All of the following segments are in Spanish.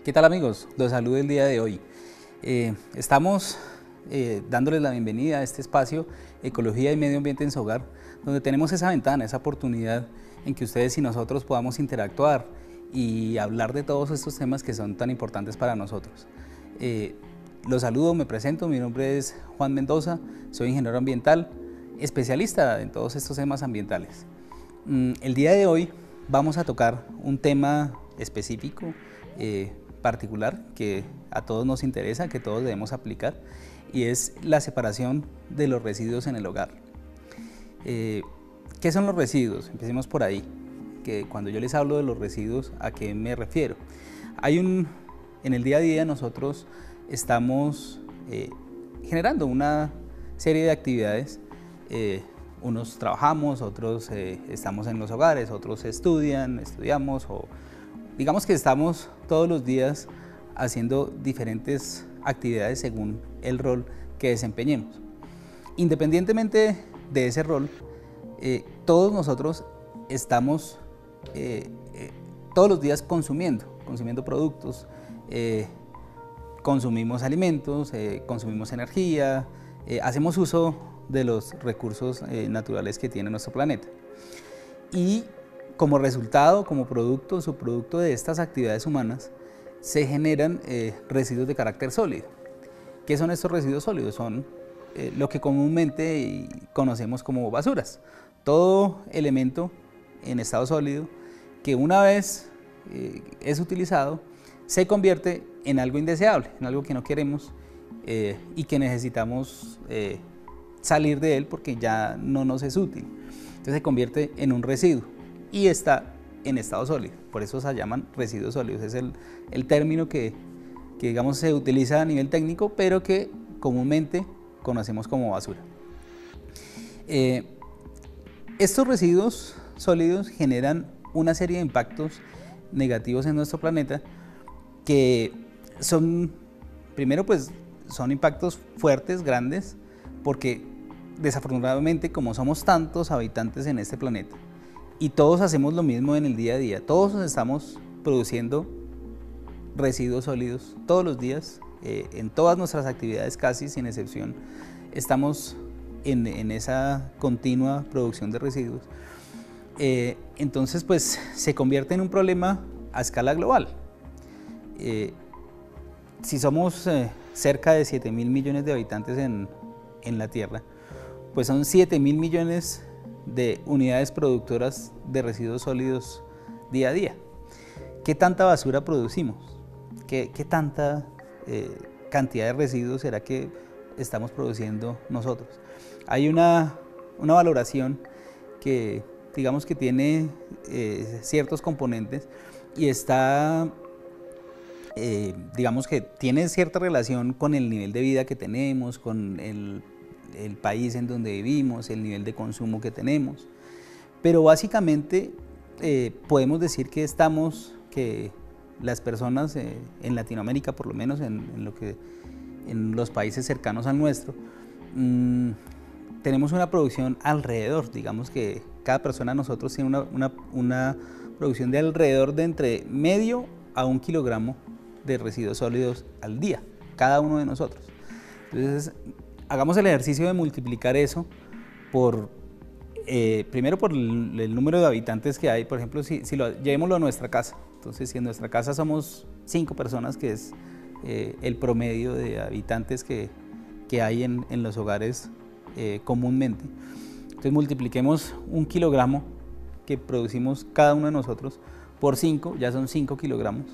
¿Qué tal, amigos? Los saludo el día de hoy. Estamos dándoles la bienvenida a este espacio Ecología y Medio Ambiente en su Hogar, donde tenemos esa ventana, esa oportunidad en que ustedes y nosotros podamos interactuar y hablar de todos estos temas que son tan importantes para nosotros. Los saludo, me presento, mi nombre es Juan Mendoza, soy ingeniero ambiental, especialista en todos estos temas ambientales. El día de hoy vamos a tocar un tema específico, particular, que a todos nos interesa, que todos debemos aplicar, y es la separación de los residuos en el hogar. ¿Qué son los residuos? Empecemos por ahí, que cuando yo les hablo de los residuos, ¿a qué me refiero? En el día a día nosotros estamos generando una serie de actividades, unos trabajamos, otros estamos en los hogares, otros estudiamos, o digamos que estamos todos los días haciendo diferentes actividades según el rol que desempeñemos. Independientemente de ese rol, todos nosotros estamos todos los días consumiendo productos, consumimos alimentos, consumimos energía, hacemos uso de los recursos naturales que tiene nuestro planeta. Y como resultado, como subproducto de estas actividades humanas, se generan residuos de carácter sólido. ¿Qué son estos residuos sólidos? Son lo que comúnmente conocemos como basuras. Todo elemento en estado sólido que una vez es utilizado se convierte en algo indeseable, en algo que no queremos y que necesitamos salir de él porque ya no nos es útil. Entonces se convierte en un residuo y está en estado sólido, por eso se llaman residuos sólidos. Es el término que digamos se utiliza a nivel técnico, pero que comúnmente conocemos como basura. Estos residuos sólidos generan una serie de impactos negativos en nuestro planeta que son, primero pues son impactos fuertes, grandes, porque desafortunadamente como somos tantos habitantes en este planeta y todos hacemos lo mismo en el día a día, todos estamos produciendo residuos sólidos todos los días, en todas nuestras actividades casi sin excepción estamos en esa continua producción de residuos. Entonces pues se convierte en un problema a escala global. Si somos cerca de 7.000 millones de habitantes en la Tierra, pues son 7.000 millones de unidades productoras de residuos sólidos día a día. ¿Qué tanta basura producimos? ¿Qué tanta cantidad de residuos será que estamos produciendo nosotros? Hay una valoración que digamos que tiene ciertos componentes y está, digamos que tiene cierta relación con el nivel de vida que tenemos, con el país en donde vivimos, el nivel de consumo que tenemos, pero básicamente podemos decir que las personas en Latinoamérica, por lo menos en los países cercanos al nuestro, tenemos una producción alrededor, digamos que cada persona de nosotros tiene una producción de alrededor de entre medio a 1 kilogramo de residuos sólidos al día, cada uno de nosotros. Entonces, hagamos el ejercicio de multiplicar eso por, primero por el número de habitantes que hay. Por ejemplo, llevémoslo a nuestra casa. Entonces, si en nuestra casa somos 5 personas, que es el promedio de habitantes que hay en los hogares comúnmente, entonces multipliquemos 1 kilogramo que producimos cada uno de nosotros por 5, ya son 5 kilogramos,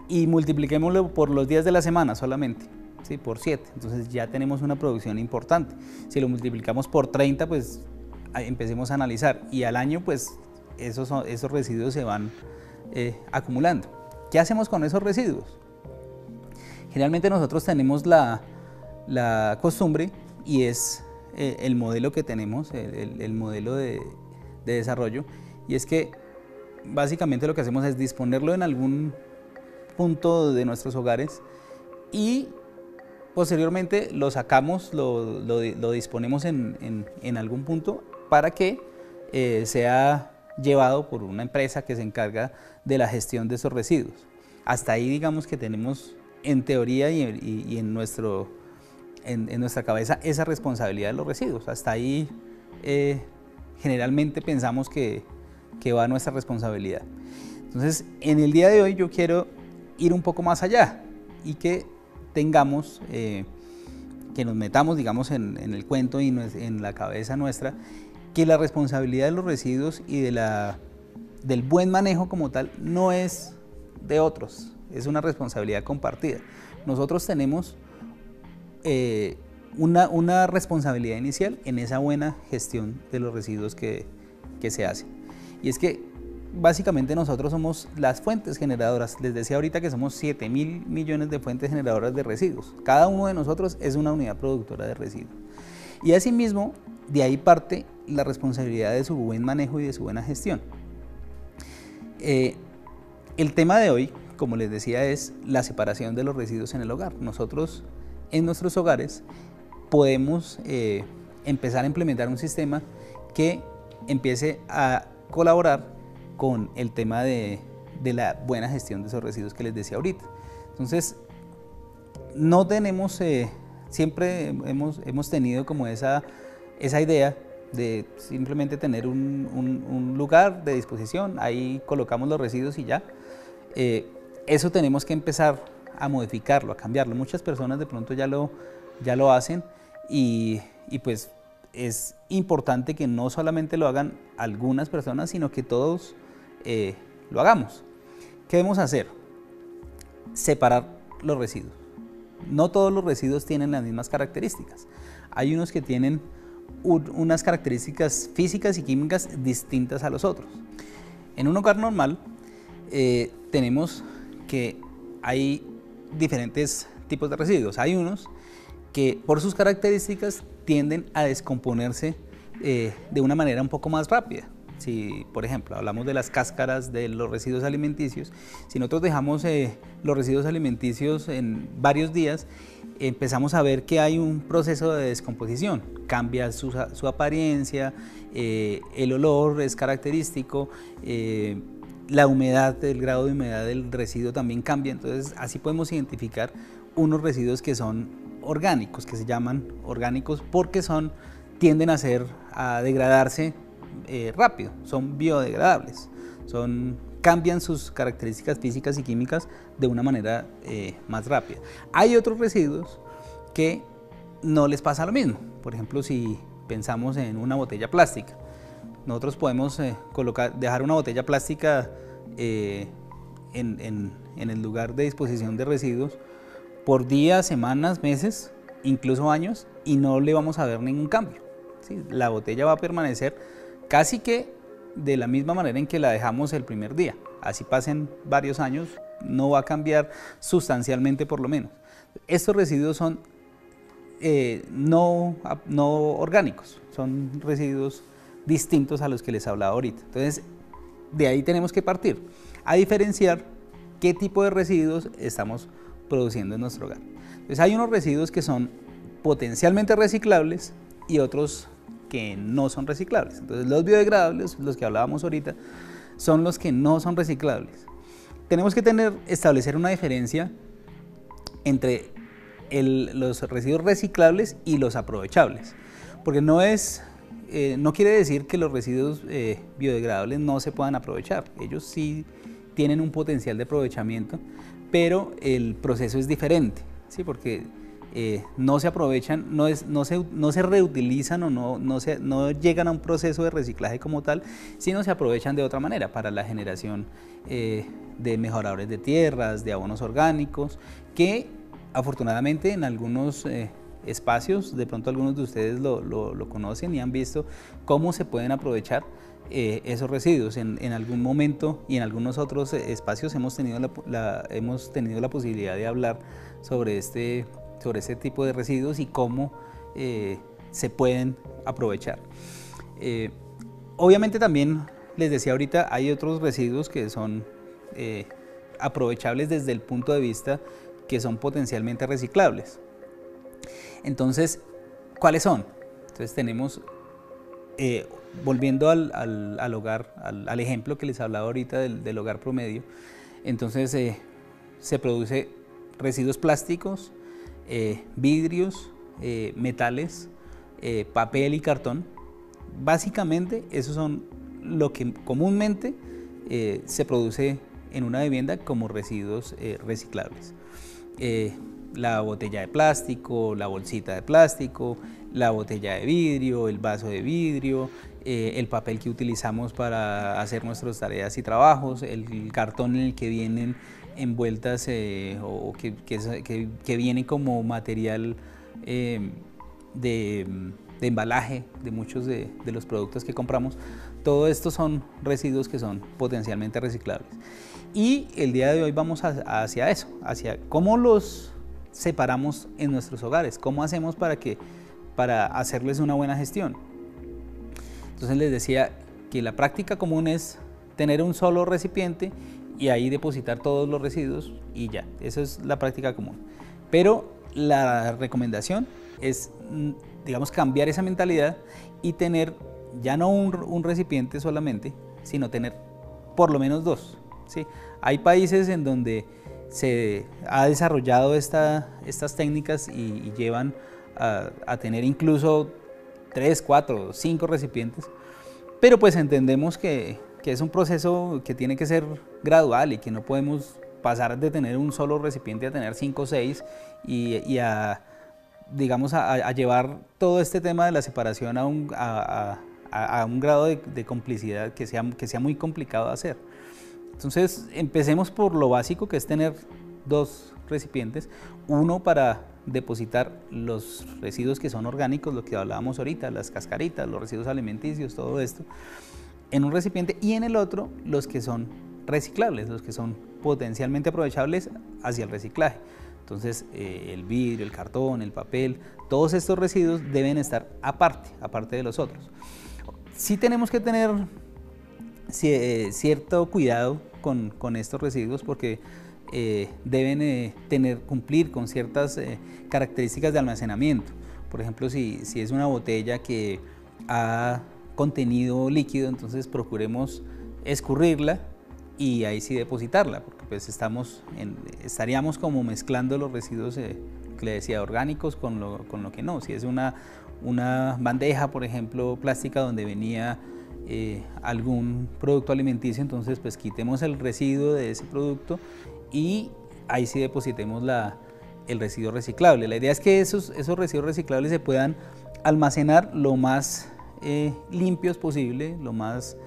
y multipliquémoslo por los días de la semana solamente, ¿sí? Por 7, entonces ya tenemos una producción importante. Si lo multiplicamos por 30, pues empecemos a analizar, y al año pues esos residuos se van acumulando. ¿Qué hacemos con esos residuos? Generalmente nosotros tenemos la costumbre, y es el modelo que tenemos, el modelo de desarrollo, y es que básicamente lo que hacemos es disponerlo en algún punto de nuestros hogares y posteriormente lo sacamos, lo disponemos en algún punto para que sea llevado por una empresa que se encarga de la gestión de esos residuos. hasta ahí digamos que tenemos en teoría y en nuestra cabeza esa responsabilidad de los residuos. Hasta ahí generalmente pensamos que va nuestra responsabilidad. Entonces, en el día de hoy yo quiero ir un poco más allá y que tengamos, que nos metamos, digamos, en el cuento y en la cabeza nuestra, que la responsabilidad de los residuos y del buen manejo como tal no es de otros, es una responsabilidad compartida. Nosotros tenemos una responsabilidad inicial en esa buena gestión de los residuos que se hacen. Y es que básicamente nosotros somos las fuentes generadoras. Les decía ahorita que somos 7.000 millones de fuentes generadoras de residuos. Cada uno de nosotros es una unidad productora de residuos. Y asimismo, de ahí parte la responsabilidad de su buen manejo y de su buena gestión. El tema de hoy, como les decía, es la separación de los residuos en el hogar. Nosotros en nuestros hogares podemos empezar a implementar un sistema que empiece a colaborar con el tema de la buena gestión de esos residuos que les decía ahorita. Entonces, no tenemos, siempre hemos tenido como esa idea de simplemente tener un lugar de disposición, ahí colocamos los residuos y ya. Eso tenemos que empezar a modificarlo, a cambiarlo. Muchas personas de pronto ya lo hacen y pues es importante que no solamente lo hagan algunas personas, sino que todos lo hagamos. ¿Qué debemos hacer? Separar los residuos. No todos los residuos tienen las mismas características. Hay unos que tienen unas características físicas y químicas distintas a los otros. En un hogar normal tenemos que hay diferentes tipos de residuos. Hay unos que por sus características tienden a descomponerse de una manera un poco más rápida. Si, por ejemplo, hablamos de las cáscaras de los residuos alimenticios, si nosotros dejamos los residuos alimenticios en varios días, empezamos a ver que hay un proceso de descomposición. Cambia su apariencia, el olor es característico, la humedad, el grado de humedad del residuo también cambia. Entonces, así podemos identificar unos residuos que son orgánicos, que se llaman orgánicos porque tienden a degradarse rápido, son biodegradables, cambian sus características físicas y químicas de una manera más rápida. Hay otros residuos que no les pasa lo mismo. Por ejemplo, si pensamos en una botella plástica, nosotros podemos dejar una botella plástica en el lugar de disposición de residuos por días, semanas, meses, incluso años, y no le vamos a ver ningún cambio, ¿sí? La botella va a permanecer casi que de la misma manera en que la dejamos el primer día. Así pasen varios años, no va a cambiar sustancialmente por lo menos. Estos residuos son no orgánicos, son residuos distintos a los que les hablaba ahorita. Entonces, de ahí tenemos que partir a diferenciar qué tipo de residuos estamos produciendo en nuestro hogar. Entonces, hay unos residuos que son potencialmente reciclables y otros que no son reciclables. Entonces, los biodegradables, los que hablábamos ahorita, son los que no son reciclables. Tenemos que establecer una diferencia entre los residuos reciclables y los aprovechables, porque no quiere decir que los residuos biodegradables no se puedan aprovechar. Ellos sí tienen un potencial de aprovechamiento, pero el proceso es diferente, ¿sí? Porque no se aprovechan, no se reutilizan o no llegan a un proceso de reciclaje como tal, sino se aprovechan de otra manera para la generación de mejoradores de tierras, de abonos orgánicos, que afortunadamente en algunos espacios, de pronto algunos de ustedes lo conocen y han visto cómo se pueden aprovechar esos residuos. En algún momento y en algunos otros espacios hemos tenido la posibilidad de hablar sobre este tipo de residuos y cómo se pueden aprovechar. Obviamente también les decía ahorita, hay otros residuos que son aprovechables desde el punto de vista que son potencialmente reciclables. Entonces, ¿cuáles son? Entonces tenemos, volviendo al hogar, al ejemplo que les hablaba ahorita del hogar promedio, entonces se produce residuos plásticos, vidrios, metales, papel y cartón. Básicamente, esos son lo que comúnmente se produce en una vivienda como residuos reciclables. La botella de plástico, la bolsita de plástico, la botella de vidrio, el vaso de vidrio, el papel que utilizamos para hacer nuestras tareas y trabajos, el cartón en el que vienen envueltas o que viene como material de embalaje de muchos de los productos que compramos. Todo esto son residuos que son potencialmente reciclables. Y el día de hoy vamos hacia eso, hacia cómo los separamos en nuestros hogares, cómo hacemos para hacerles una buena gestión. Entonces les decía que la práctica común es tener un solo recipiente y ahí depositar todos los residuos y ya, esa es la práctica común. Pero la recomendación es, digamos, cambiar esa mentalidad y tener ya no un recipiente solamente, sino tener por lo menos dos, ¿sí? Hay países en donde se ha desarrollado estas técnicas y llevan a tener incluso 3, 4, 5 recipientes, pero pues entendemos que es un proceso que tiene que ser gradual y que no podemos pasar de tener un solo recipiente a tener 5 o 6 y a llevar todo este tema de la separación a un grado de complicidad que sea muy complicado de hacer. Entonces empecemos por lo básico, que es tener 2 recipientes, uno para depositar los residuos que son orgánicos, lo que hablábamos ahorita, las cascaritas, los residuos alimenticios, todo esto, en un recipiente, y en el otro los que son reciclables, los que son potencialmente aprovechables hacia el reciclaje. Entonces el vidrio, el cartón, el papel, todos estos residuos deben estar aparte de los otros. Sí tenemos que tener cierto cuidado con estos residuos porque deben cumplir con ciertas características de almacenamiento. Por ejemplo, si es una botella que ha contenido líquido, entonces procuremos escurrirla y ahí sí depositarla, porque pues estaríamos como mezclando los residuos que le decía, orgánicos con lo que no. Si es una bandeja, por ejemplo, plástica donde venía algún producto alimenticio, entonces pues quitemos el residuo de ese producto y ahí sí depositemos el residuo reciclable. La idea es que esos residuos reciclables se puedan almacenar lo más limpios posible, lo más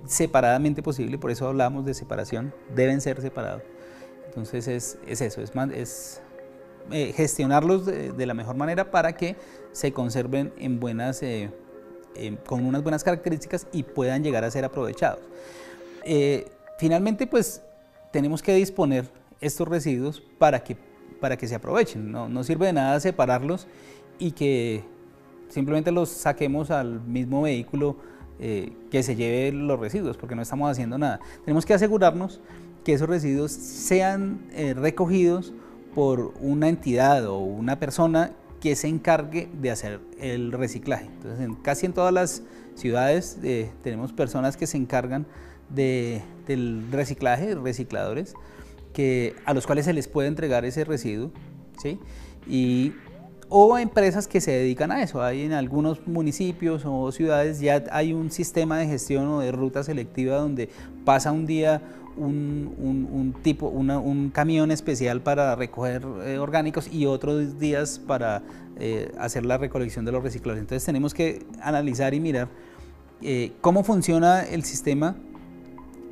separadamente posible, por eso hablamos de separación, deben ser separados. Entonces es eso, es gestionarlos de la mejor manera para que se conserven en con unas buenas características y puedan llegar a ser aprovechados. Finalmente, pues tenemos que disponer estos residuos para que se aprovechen. No sirve de nada separarlos y que simplemente los saquemos al mismo vehículo que se lleve los residuos, porque no estamos haciendo nada. Tenemos que asegurarnos que esos residuos sean recogidos por una entidad o una persona que se encargue de hacer el reciclaje. Entonces, casi en todas las ciudades tenemos personas que se encargan del reciclaje, recicladores, a los cuales se les puede entregar ese residuo, ¿sí? O empresas que se dedican a eso. Hay en algunos municipios o ciudades ya hay un sistema de gestión o de ruta selectiva donde pasa un día un camión especial para recoger orgánicos y otros días para hacer la recolección de los reciclables. Entonces tenemos que analizar y mirar cómo funciona el sistema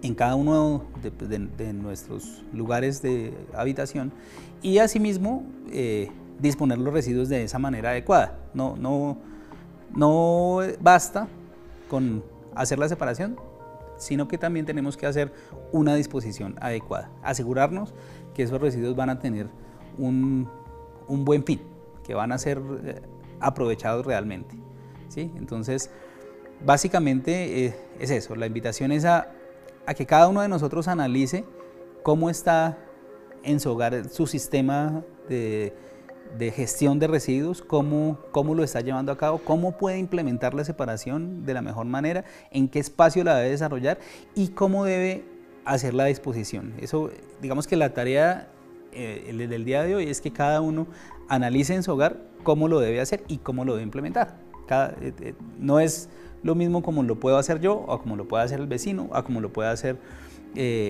en cada uno de nuestros lugares de habitación y asimismo disponer los residuos de esa manera adecuada. No basta con hacer la separación, sino que también tenemos que hacer una disposición adecuada, asegurarnos que esos residuos van a tener un buen fin, que van a ser aprovechados realmente, ¿sí? Entonces, básicamente es eso, la invitación es a que cada uno de nosotros analice cómo está en su hogar su sistema de gestión de residuos, cómo lo está llevando a cabo, cómo puede implementar la separación de la mejor manera, en qué espacio la debe desarrollar y cómo debe hacer la disposición. Eso, digamos que la tarea del día de hoy es que cada uno analice en su hogar cómo lo debe hacer y cómo lo debe implementar. No es lo mismo como lo puedo hacer yo, o como lo puede hacer el vecino, o como lo puede hacer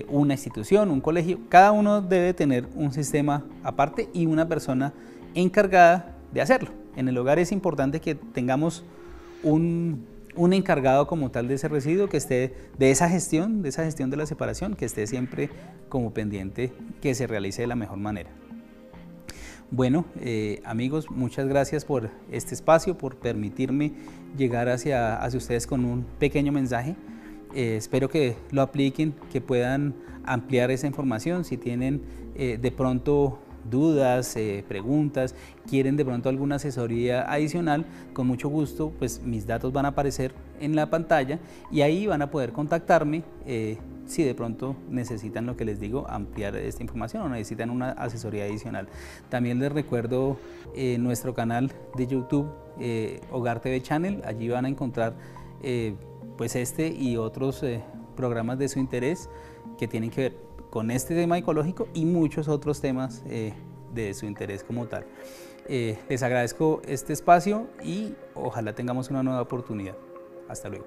una institución, un colegio. Cada uno debe tener un sistema aparte y una persona encargada de hacerlo. En el hogar es importante que tengamos un encargado como tal de ese residuo, que esté de esa gestión de la separación, que esté siempre como pendiente que se realice de la mejor manera. Bueno, amigos, muchas gracias por este espacio, por permitirme llegar hacia ustedes con un pequeño mensaje. Espero que lo apliquen, que puedan ampliar esa información. Si tienen de pronto dudas, preguntas, quieren de pronto alguna asesoría adicional, con mucho gusto, pues mis datos van a aparecer en la pantalla y ahí van a poder contactarme si de pronto necesitan, lo que les digo, ampliar esta información o necesitan una asesoría adicional. También les recuerdo nuestro canal de YouTube, Hogar TV Channel. Allí van a encontrar pues este y otros programas de su interés que tienen que ver con este tema ecológico y muchos otros temas de su interés como tal. Les agradezco este espacio y ojalá tengamos una nueva oportunidad. Hasta luego.